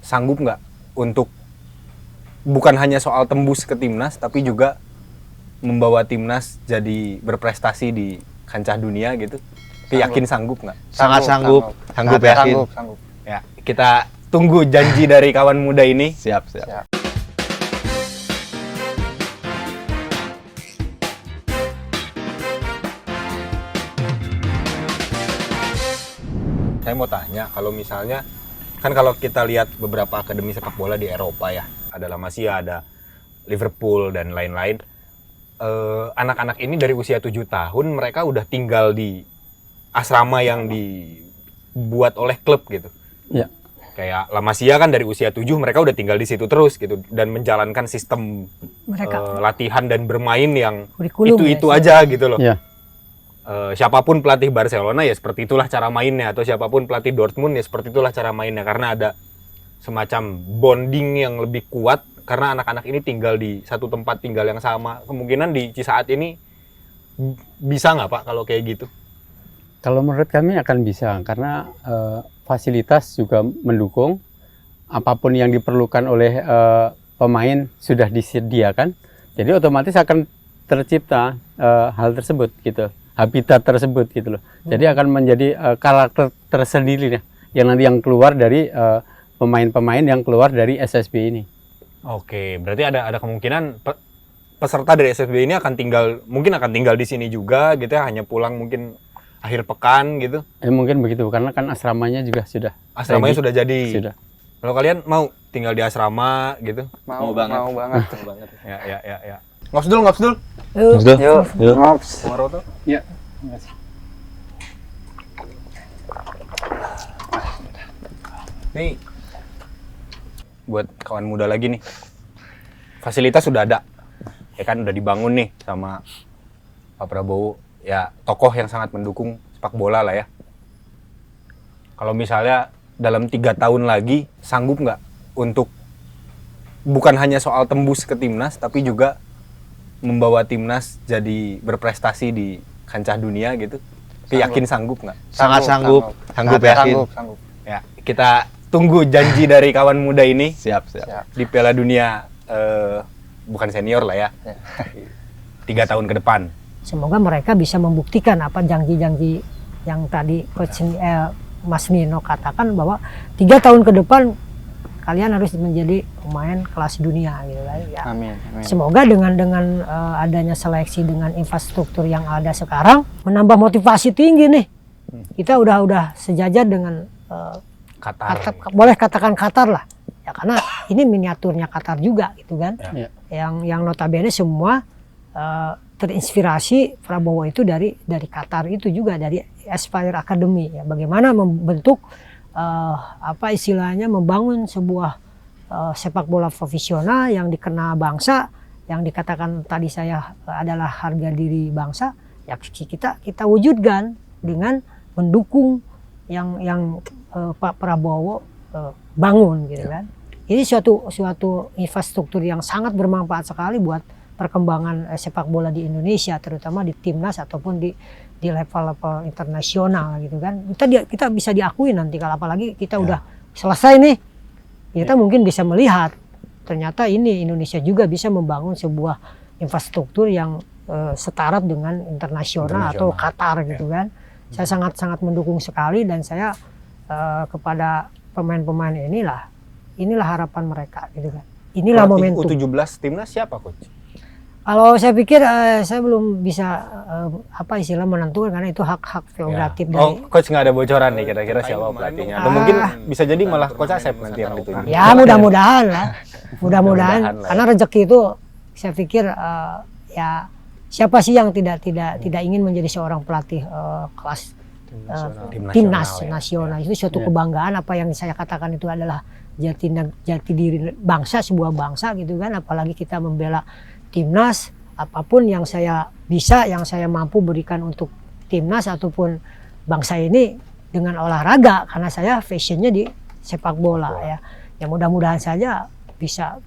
sanggup nggak untuk bukan hanya soal tembus ke timnas tapi juga membawa timnas jadi berprestasi di kancah dunia gitu? Yakin sanggup nggak? Sangat sanggup. Sanggup yakin. Sanggup. Ya, kita tunggu janji dari kawan muda ini. Siap. Saya mau tanya, kalau misalnya kan kalau kita lihat beberapa akademi sepak bola di Eropa ya, ada La Masia, ada Liverpool dan lain-lain. Anak-anak ini dari usia 7 tahun mereka udah tinggal di asrama yang dibuat oleh klub gitu. Ya. Kayak La Masia kan dari usia 7 mereka udah tinggal di situ terus gitu dan menjalankan sistem latihan dan bermain yang itu aja gitu loh. Ya. Siapapun pelatih Barcelona ya seperti itulah cara mainnya, atau siapapun pelatih Dortmund ya seperti itulah cara mainnya, karena ada semacam bonding yang lebih kuat karena anak-anak ini tinggal di satu tempat tinggal yang sama. Kemungkinan di saat ini bisa nggak Pak kalau kayak gitu? Kalau menurut kami akan bisa, karena fasilitas juga mendukung, apapun yang diperlukan oleh pemain sudah disediakan, jadi otomatis akan tercipta hal tersebut gitu, habitat tersebut gitu loh. Jadi akan menjadi karakter tersendiri yang keluar dari pemain-pemain yang keluar dari SSB ini. Oke, berarti ada kemungkinan peserta dari SSB ini mungkin akan tinggal di sini juga gitu ya, hanya pulang mungkin akhir pekan gitu. Mungkin begitu, karena kan asramanya juga sudah. Asramanya sudah jadi. Sudah. Kalau kalian mau tinggal di asrama gitu? Mau banget. Ya. Ngops dulu. Yuk. Ngops. Maroto? Ya. Nih, buat kawan muda lagi nih, fasilitas sudah ada, ya kan udah dibangun nih sama Pak Prabowo, ya tokoh yang sangat mendukung sepak bola lah ya. Kalau misalnya dalam 3 tahun lagi sanggup nggak untuk bukan hanya soal tembus ke timnas, tapi juga membawa timnas jadi berprestasi di kancah dunia gitu? Yakin sanggup nggak? Sangat sanggup. Sanggup yakin. Sanggup. Ya, kita tunggu janji dari kawan muda ini. Siap. Di Piala Dunia, bukan senior lah ya, 3 tahun ke depan. Semoga mereka bisa membuktikan apa janji-janji yang tadi Coach Mas Nino katakan, bahwa 3 tahun ke depan kalian harus menjadi pemain kelas dunia gitu kan ya. Amin. Semoga dengan adanya seleksi dengan infrastruktur yang ada sekarang menambah motivasi tinggi nih. Kita udah sejajar dengan Qatar. boleh katakan Qatar lah. Ya, karena ini miniaturnya Qatar juga gitu kan. Ya. Yang notabene semua terinspirasi Prabowo itu dari Qatar itu juga, dari Aspire Academy ya. Bagaimana membentuk membangun sebuah sepak bola profesional yang dikenal bangsa, yang dikatakan tadi saya adalah harga diri bangsa, ya kita wujudkan dengan mendukung yang Pak Prabowo bangun gitu kan. Ini suatu infrastruktur yang sangat bermanfaat sekali buat perkembangan sepak bola di Indonesia, terutama di timnas ataupun di level-level internasional gitu kan. Kita bisa diakui nanti, kalau apalagi kita udah selesai nih, kita mungkin bisa melihat ternyata ini Indonesia juga bisa membangun sebuah infrastruktur yang setara dengan internasional atau Qatar gitu kan. Saya sangat mendukung sekali, dan saya kepada pemain-pemain inilah harapan mereka gitu kan. Inilah momentum. U17 timnas siapa Coach? Kalau saya pikir saya belum bisa menentukan, karena itu hak prerogatif dari. Coach nggak ada bocoran nih kira-kira siapa pelatihnya? Atau mungkin bisa jadi malah Coach Asep nanti yang ditunjuk. Ya mudah-mudahan lah, mudah-mudahan karena rezeki itu saya pikir ya siapa sih yang tidak ingin menjadi seorang pelatih kelas timnas nasional. Itu suatu kebanggaan. Apa yang saya katakan itu adalah jati diri bangsa, sebuah bangsa gitu kan. Apalagi kita membela timnas, apapun yang saya bisa, yang saya mampu berikan untuk timnas ataupun bangsa ini dengan olahraga, karena saya fashionnya di sepak bola ya. Ya mudah-mudahan saja bisa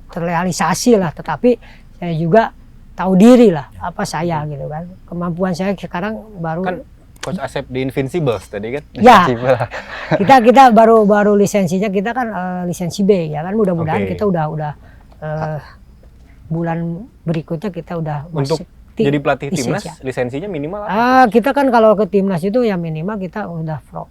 terrealisasi lah, tetapi saya juga tahu diri lah apa saya gitu kan. Kemampuan saya sekarang baru kan Coach Asep di Invincibles tadi kan? Ya, kita baru lisensinya kita kan lisensi B ya kan, mudah-mudahan Oke. kita udah bulan berikutnya kita udah Untuk masuk jadi pelatih lisensia. timnas lisensinya minimal apa? Kita kan kalau ke timnas itu ya minimal kita udah pro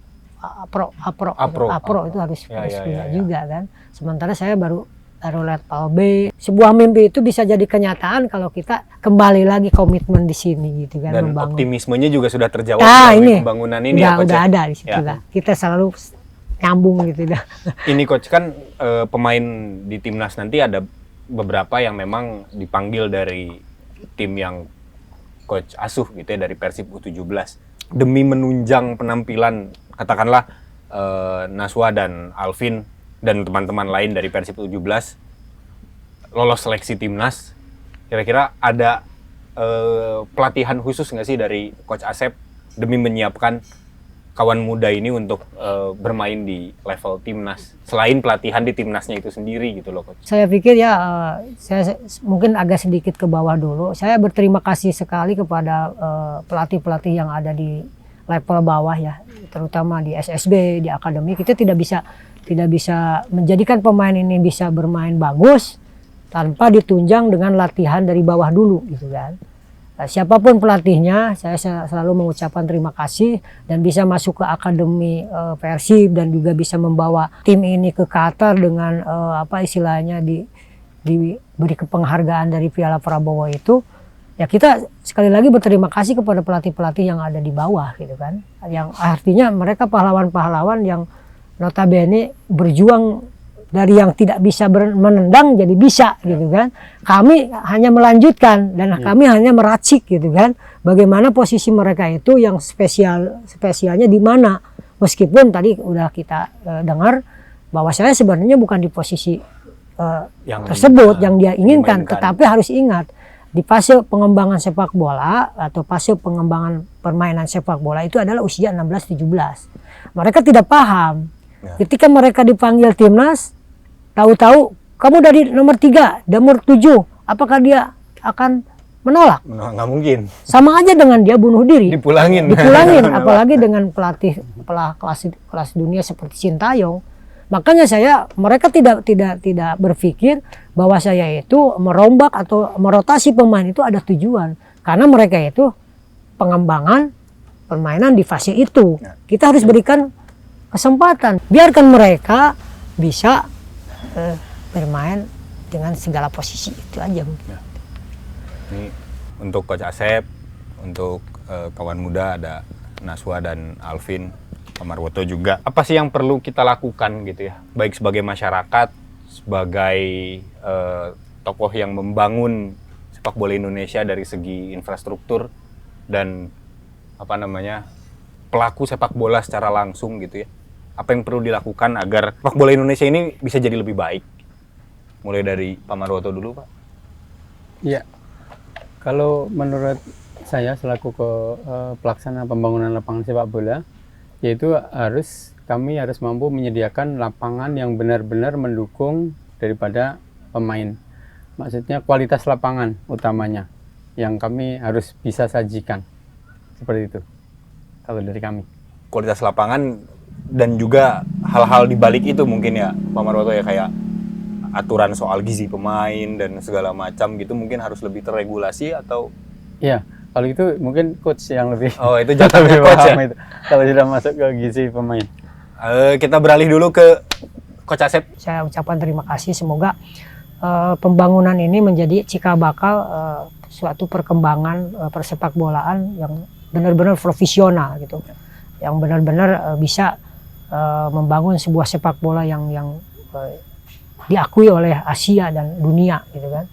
itu harus Ya. punya juga kan. Sementara saya baru level B. Sebuah mimpi itu bisa jadi kenyataan kalau kita kembali lagi komitmen di sini gitu kan, Dan membangun. optimismenya juga sudah terjawab Nah, melalui ini pembangunan ini ya Coach. udah ya? ada di situ Ya. lah. Kita selalu nyambung gitu dah. Ini Coach kan pemain di timnas nanti ada beberapa yang memang dipanggil dari tim yang Coach asuh gitu ya, dari Persib U17 demi menunjang penampilan katakanlah Naswa dan Alvin dan teman-teman lain dari Persib U17 lolos seleksi timnas. Kira-kira ada pelatihan khusus nggak sih dari Coach Asep demi menyiapkan kawan muda ini untuk bermain di level timnas selain pelatihan di timnasnya itu sendiri gitu loh Coach? Saya pikir ya, saya mungkin agak sedikit ke bawah dulu. Saya berterima kasih sekali kepada pelatih-pelatih yang ada di level bawah ya, terutama di SSB, di akademi. Kita tidak bisa menjadikan pemain ini bisa bermain bagus tanpa ditunjang dengan latihan dari bawah dulu gitu kan. Siapapun pelatihnya, saya selalu mengucapkan terima kasih dan bisa masuk ke akademi Persib dan juga bisa membawa tim ini ke Qatar dengan apa istilahnya diberi penghargaan dari Piala Prabowo itu. Ya kita sekali lagi berterima kasih kepada pelatih-pelatih yang ada di bawah gitu kan. Yang artinya mereka pahlawan-pahlawan yang notabene berjuang dari yang tidak bisa menendang jadi bisa gitu kan. Kami hanya melanjutkan dan kami hanya meracik gitu kan. Bagaimana posisi mereka itu yang spesialnya di mana. Meskipun tadi udah kita dengar bahwa saya sebenarnya bukan di posisi tersebut yang dia inginkan, tetapi harus ingat di fase pengembangan sepak bola atau fase pengembangan permainan sepak bola itu adalah usia 16-17. Mereka tidak paham. Ketika mereka dipanggil timnas, tahu-tahu kamu dari nomor 3, nomor 7, apakah dia akan menolak? Nggak mungkin. Sama aja dengan dia bunuh diri. Dipulangin. Apalagi dengan pelatih kelas dunia seperti Sintayong. Makanya mereka tidak berpikir bahwa saya itu merombak atau merotasi pemain itu ada tujuan. Karena mereka itu pengembangan permainan di fase itu. Kita harus berikan kesempatan. Biarkan mereka bisa bermain dengan segala posisi itu aja. Ini untuk Coach Asep, untuk kawan muda ada Naswa dan Alvin, Pak Marwoto juga. Apa sih yang perlu kita lakukan gitu ya? Baik sebagai masyarakat, sebagai tokoh yang membangun sepak bola Indonesia dari segi infrastruktur dan pelaku sepak bola secara langsung gitu ya. Apa yang perlu dilakukan agar sepak bola Indonesia ini bisa jadi lebih baik? Mulai dari Pak Marwoto dulu, Pak. Iya. Kalau menurut saya selaku pelaksana pembangunan lapangan sepak bola, yaitu kami harus mampu menyediakan lapangan yang benar-benar mendukung daripada pemain. Maksudnya kualitas lapangan utamanya yang kami harus bisa sajikan. Seperti itu. Kalau dari kami. Kualitas lapangan dan juga hal-hal di balik itu mungkin ya Pak Marwoto ya, kayak aturan soal gizi pemain dan segala macam gitu mungkin harus lebih terregulasi atau Iya, kalau itu mungkin coach yang lebih itu jatuhnya coach ya. itu, kalau sudah masuk ke gizi pemain. Kita beralih dulu ke Coach Asep. Saya ucapkan terima kasih, semoga pembangunan ini menjadi cikal bakal suatu perkembangan persepak bolaan yang benar-benar profesional gitu, yang benar-benar bisa membangun sebuah sepak bola yang diakui oleh Asia dan dunia gitu kan.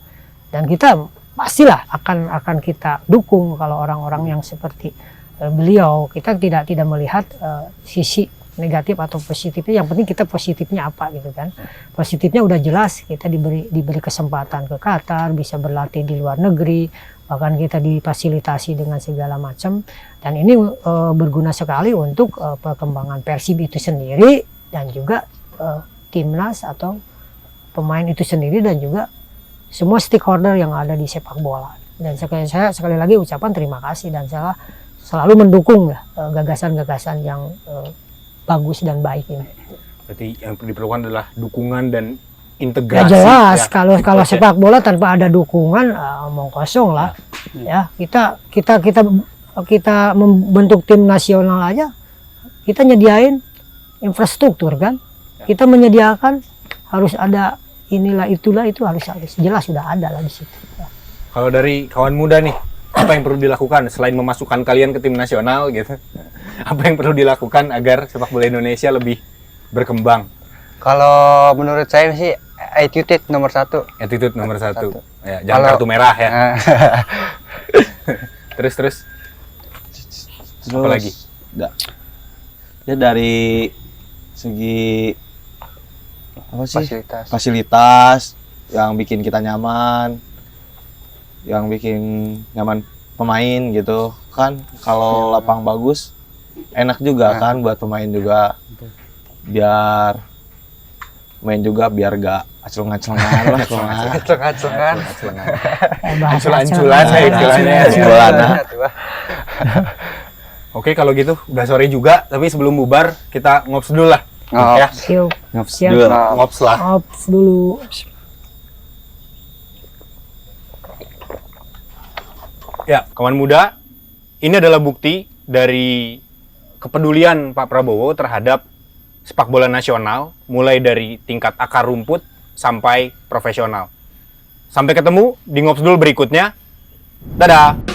Dan kita pastilah akan kita dukung kalau orang-orang yang seperti beliau. Kita tidak melihat sisi negatif atau positifnya, yang penting kita positifnya apa gitu kan. Positifnya udah jelas, kita diberi kesempatan ke Qatar, bisa berlatih di luar negeri, bahkan kita difasilitasi dengan segala macam, dan ini berguna sekali untuk perkembangan Persib itu sendiri dan juga timnas atau pemain itu sendiri dan juga semua stakeholder yang ada di sepak bola. Dan saya sekali lagi ucapan terima kasih, dan saya selalu mendukung ya gagasan-gagasan yang bagus dan baik ini. Berarti yang diperlukan adalah dukungan dan Ya integrasi. jelas, ya. kalau Coach, ya. sepak bola tanpa ada dukungan omong kosong lah. Ya, kita membentuk tim nasional aja, kita nyediain infrastruktur kan. Kita menyediakan harus ada inilah itulah itu harus jelas sudah ada lah di situ. Ya. Kalau dari kawan muda nih, apa yang perlu dilakukan selain memasukkan kalian ke tim nasional gitu? Apa yang perlu dilakukan agar sepak bola Indonesia lebih berkembang? Kalau menurut saya sih attitude nomor 1. Attitude nomor 1. Satu. Ya, jangan Kalau- kartu merah ya. Terus Terus Apa lagi? Ya dari segi apa sih? Fasilitas. Fasilitas yang bikin kita nyaman, yang bikin nyaman pemain gitu kan. Kalau lapang bagus enak juga kan buat pemain juga, biar main juga biar gak aclung-aclungan lah pemain. Acung-acungan. Bahasa Anculan-anculan acara- istilahnya. Anculan, Oke, kalau gitu udah sore juga, tapi sebelum bubar kita ngops dulu lah. Ngops. Ya, Yuk, siap. ngops lah. Ops dulu. Ya, kawan muda, ini adalah bukti dari kepedulian Pak Prabowo terhadap sepak bola nasional, mulai dari tingkat akar rumput sampai profesional. Sampai ketemu di Ngops Dulu berikutnya. Dadah!